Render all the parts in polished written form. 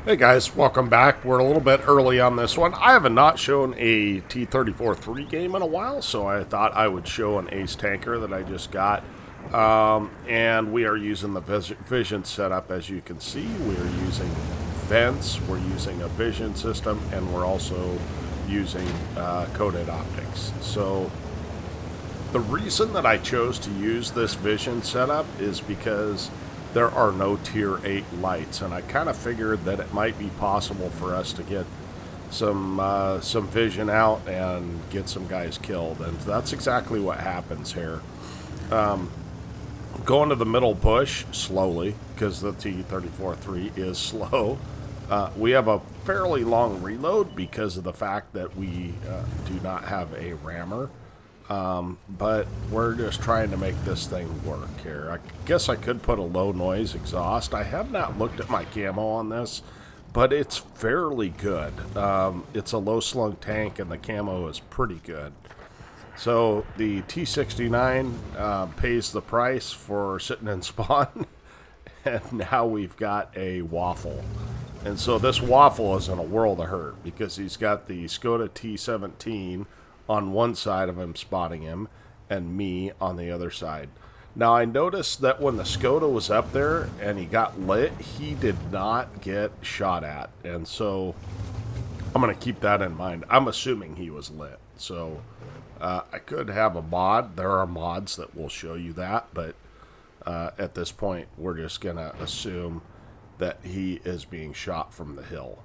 Hey guys, welcome back. We're a little bit early on this one. I have not shown a T-34-3 game in a while, so I thought I would show an Ace Tanker that I just got. And we are using the vision setup. As you can see, we are using vents, we're using a vision system, and we're also using coded optics. So the reason that I chose to use this vision setup is because there are no tier 8 lights, and I kind of figured that it might be possible for us to get some vision out and get some guys killed, and that's exactly what happens here. Going to the middle bush slowly, because the T-34-3 is slow. We have a fairly long reload because of the fact that we do not have a rammer. But we're just trying to make this thing work here. I guess I could put a low noise exhaust. I have not looked at my camo on this, but it's fairly good. It's a low slung tank and the camo is pretty good. So the T69 pays the price for sitting in spawn, and now we've got a waffle. And so this waffle is in a world of hurt because he's got the Skoda T17 on one side of him spotting him and me on the other side. Now I noticed that when the Skoda was up there and he got lit, he did not get shot at. And so I'm going to keep that in mind. I'm assuming he was lit. So I could have a mod. There are mods that will show you that. But at this point, we're just going to assume that he is being shot from the hill.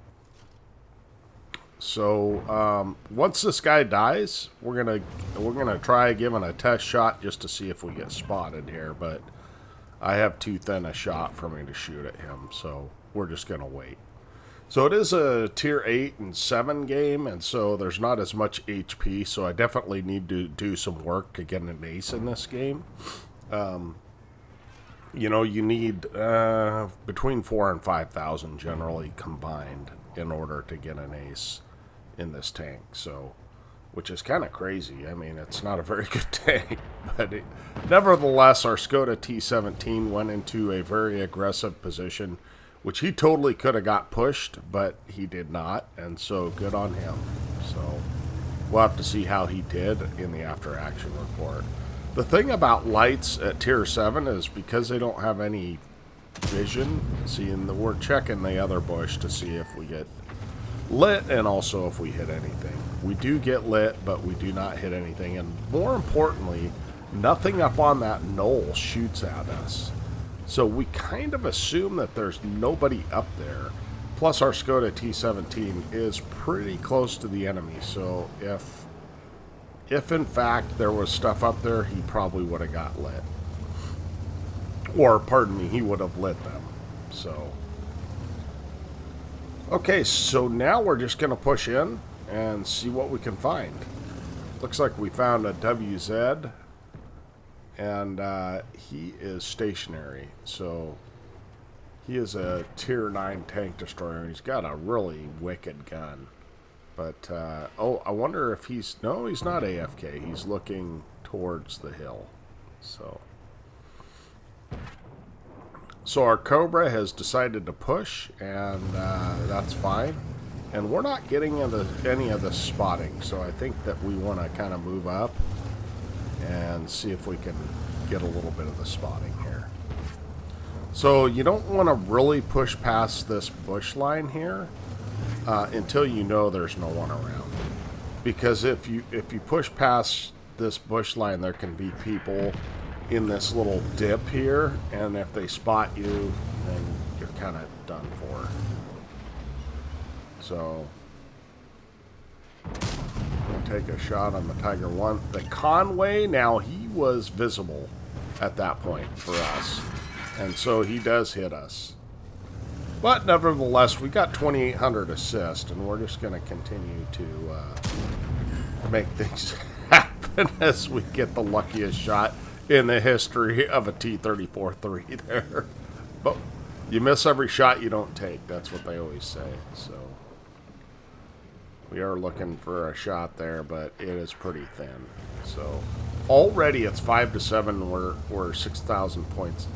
So once this guy dies, we're gonna try giving a test shot just to see if we get spotted here. But I have too thin a shot for me to shoot at him, so we're just gonna wait. So it is a tier 8 and 7 game, and so there's not as much HP. So I definitely need to do some work to get an ace in this game. You need between 4,000 and 5,000 generally combined in order to get an ace in this tank. So, which is kind of crazy. I mean, it's not a very good tank, but nevertheless, our Skoda T17 went into a very aggressive position, which he totally could have got pushed, but he did not, and so good on him. So we'll have to see how he did in the after action report. The thing about lights at tier 7 is because they don't have any vision, we're checking the other bush to see if we get lit and also if we hit anything. We do get lit, but we do not hit anything, and more importantly, nothing up on that knoll shoots at us. So we kind of assume that there's nobody up there. Plus our Skoda T17 is pretty close to the enemy, so if in fact there was stuff up there, he probably would have got lit. Or, pardon me, he would have lit them. So okay, so now we're just going to push in and see what we can find. Looks like we found a WZ, and he is stationary. So he is a tier 9 tank destroyer, and he's got a really wicked gun. But, I wonder if no, he's not AFK. He's looking towards the hill. So our Cobra has decided to push, and that's fine. And we're not getting any of the spotting, so I think that we want to kind of move up and see if we can get a little bit of the spotting here. So you don't want to really push past this bush line here until you know there's no one around. Because if you push past this bush line, there can be people in this little dip here, and if they spot you, then you're kind of done for. So I'm gonna take a shot on the Tiger 1. The Conway, now he was visible at that point for us, and so he does hit us. But nevertheless, we got 2,800 assist, and we're just going to continue to make things happen as we get the luckiest shot in the history of a T-34-3 there. But you miss every shot you don't take. That's what they always say. So we are looking for a shot there, but it is pretty thin. So already it's 5-7. We're 6,000 points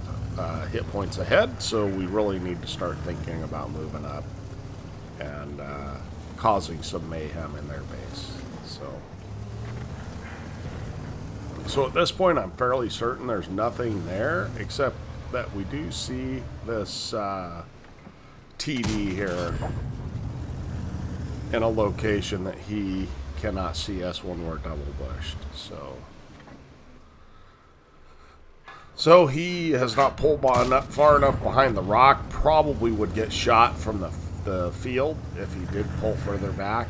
hit points ahead. So we really need to start thinking about moving up. and causing some mayhem in their base. So at this point, I'm fairly certain there's nothing there, except that we do see this TD here in a location that he cannot see us when we're double bushed. So he has not pulled far enough behind the rock. Probably would get shot from the field if he did pull further back.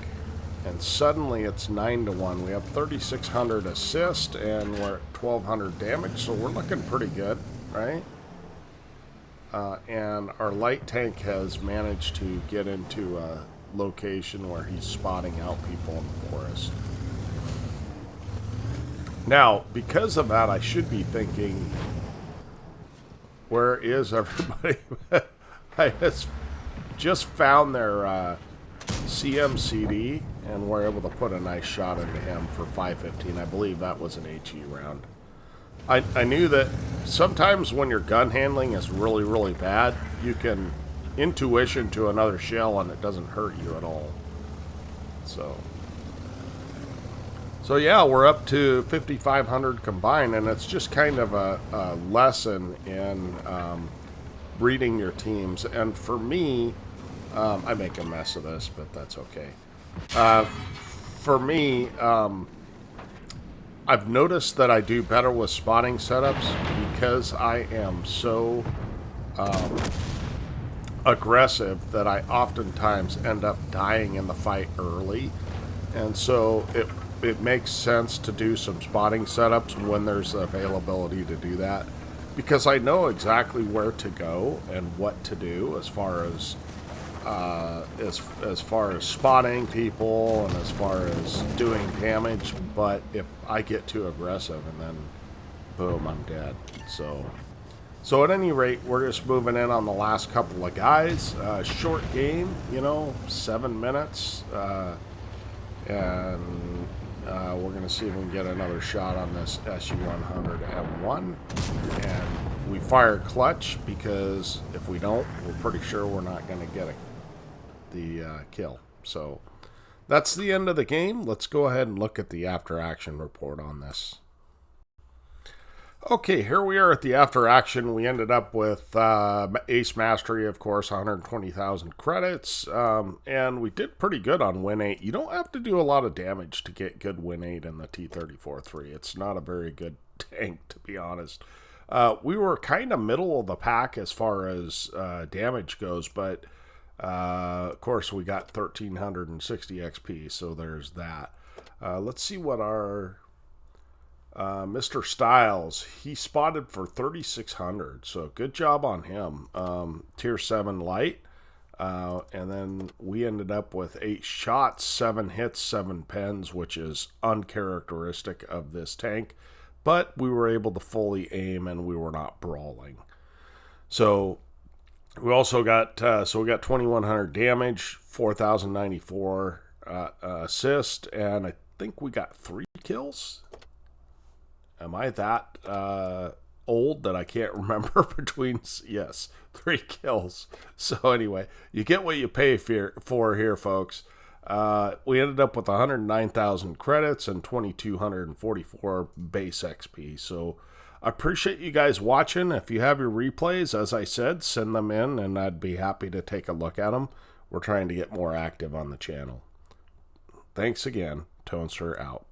And suddenly it's 9-1. We have 3,600 assist and we're at 1,200 damage, so we're looking pretty good, right? And our light tank has managed to get into a location where he's spotting out people in the forest. Now, because of that, I should be thinking, where is everybody? I just found their CMCD, and we're able to put a nice shot into him for 515. I believe that was an HE round. I knew that sometimes when your gun handling is really, really bad, you can intuition to another shell and it doesn't hurt you at all. So yeah, we're up to 5,500 combined, and it's just kind of a lesson in reading your teams. And for me, I make a mess of this, but that's okay. For me, I've noticed that I do better with spotting setups because I am so aggressive that I oftentimes end up dying in the fight early. And so it makes sense to do some spotting setups when there's availability to do that, because I know exactly where to go and what to do as far as spotting people and as far as doing damage. But if I get too aggressive, and then boom, I'm dead. So at any rate, we're just moving in on the last couple of guys. Short game, 7 minutes, and we're going to see if we can get another shot on this SU-100 M1. And we fire clutch, because if we don't, we're pretty sure we're not going to get the kill. So that's the end of the game. Let's go ahead and look at the after action report on this. Okay, here we are at the after action. We ended up with Ace Mastery, of course, 120,000 credits, and we did pretty good on Win 8. You don't have to do a lot of damage to get good Win 8 in the T-34-3. It's not a very good tank, to be honest. We were kind of middle of the pack as far as damage goes, but of course we got 1,360 XP, so there's that. Let's see what our Mr. Styles, he spotted for 3,600, so good job on him. Tier 7 light, and then we ended up with 8 shots, 7 hits, 7 pens, which is uncharacteristic of this tank, but we were able to fully aim and we were not brawling. So we also got we got 2,100 damage, 4,094 assist, and I think we got 3 kills. Am I that old that I can't remember between? Yes, 3 kills. So anyway, you get what you pay for here, folks. We ended up with 109,000 credits and 2,244 base XP. So I appreciate you guys watching. If you have your replays, as I said, send them in, and I'd be happy to take a look at them. We're trying to get more active on the channel. Thanks again. Toneser out.